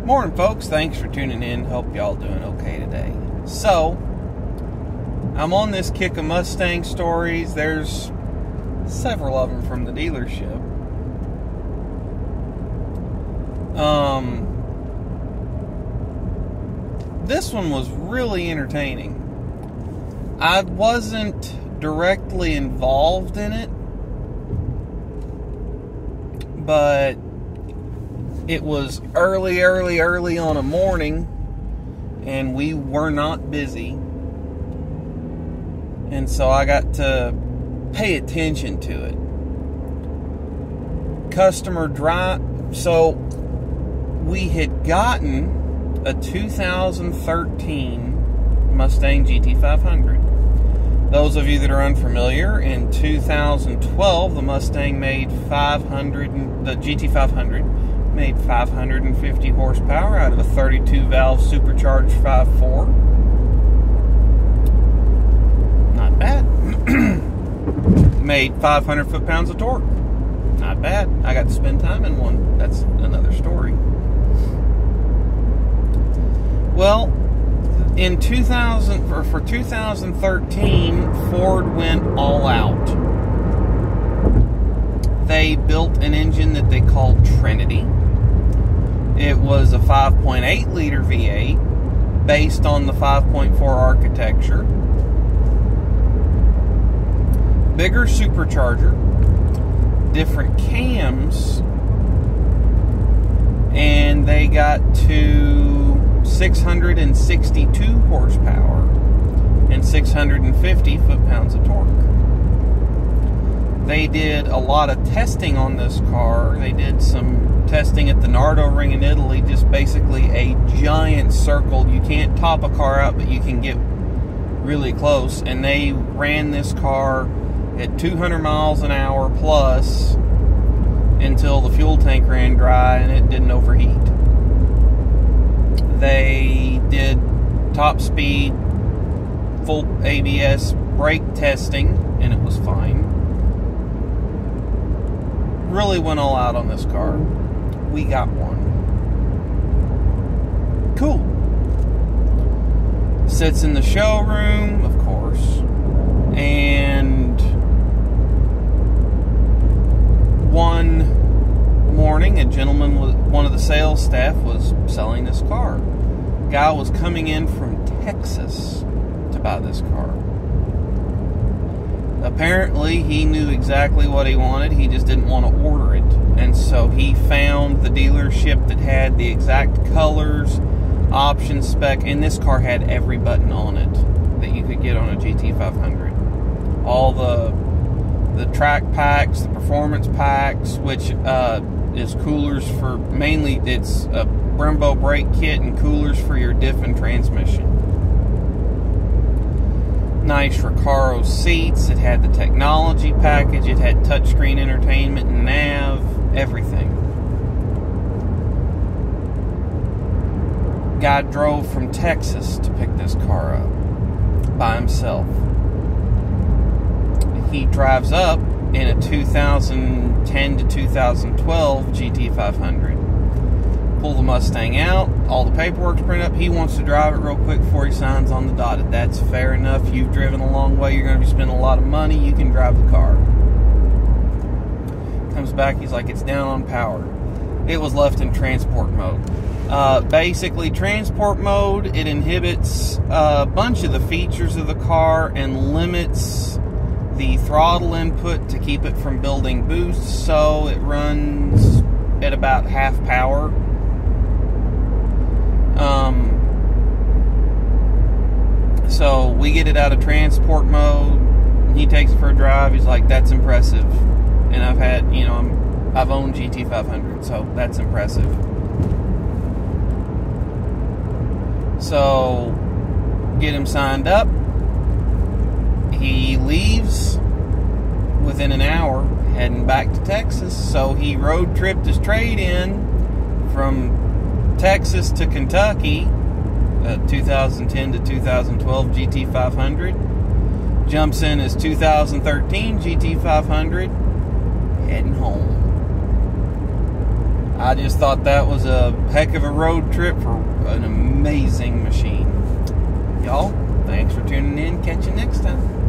Morning, folks. Thanks for tuning in. Hope y'all doing okay today. So, I'm on this kick of Mustang stories. There's several of them from the dealership. This one was really entertaining. I wasn't directly involved in it, but it was early on a morning, and we were not busy. And so I got to pay attention to it. Customer drive. So we had gotten a 2013 Mustang GT500. Those of you that are unfamiliar, in 2012, the Mustang made the GT500 made 550 horsepower out of a 32-valve supercharged 5.4. Not bad. Made 500 foot-pounds of torque. Not bad. I got to spend time in one. That's another story. Well, in 2013, Ford went all out. They built an engine that they called Trinity. It was a 5.8 liter V8 based on the 5.4 architecture. Bigger supercharger, different cams, and they got to 662 horsepower and 650 foot-pounds of torque. They did a lot of testing on this car. They did some testing at the Nardo Ring in Italy, just basically a giant circle. You can't top a car out, but you can get really close. And they ran this car at 200 miles an hour plus until the fuel tank ran dry and it didn't overheat. They did top speed, full ABS brake testing, and it was fine. Really went all out on this car. We got one. Cool. Sits in the showroom, of course, and one morning, a gentleman, one of the sales staff, was selling this car. Guy was coming in from Texas to buy this car. Apparently, he knew exactly what he wanted. He just didn't want to order it. And so he found the dealership that had the exact colors, option spec, and this car had every button on it that you could get on a GT500. All the track packs, the performance packs, which is coolers for, mainly it's a Brembo brake kit and coolers for your diff and transmission. Nice Recaro seats. It had the technology package. It had touchscreen entertainment, nav, everything. Guy drove from Texas to pick this car up by himself. He drives up in a 2010 to 2012 GT500. Pull the Mustang out, all the paperwork's printed up. He wants to drive it real quick before he signs on the dotted. That's fair enough. You've driven a long way. You're going to be spending a lot of money. You can drive the car. Comes back. He's like, it's down on power. It was left in transport mode. Basically, transport mode, it inhibits a bunch of the features of the car and limits the throttle input to keep it from building boost, so it runs at about half power. So we get it out of transport mode. He takes it for a drive. He's like, that's impressive. And I've had, I've owned GT500, so that's impressive. So get him signed up. He leaves within an hour, heading back to Texas. So he road tripped his trade-in from Texas to Kentucky, 2010 to 2012 GT500. Jumps in his 2013 GT500, heading home. I just thought that was a heck of a road trip for an amazing machine. Y'all, thanks for tuning in. Catch you next time.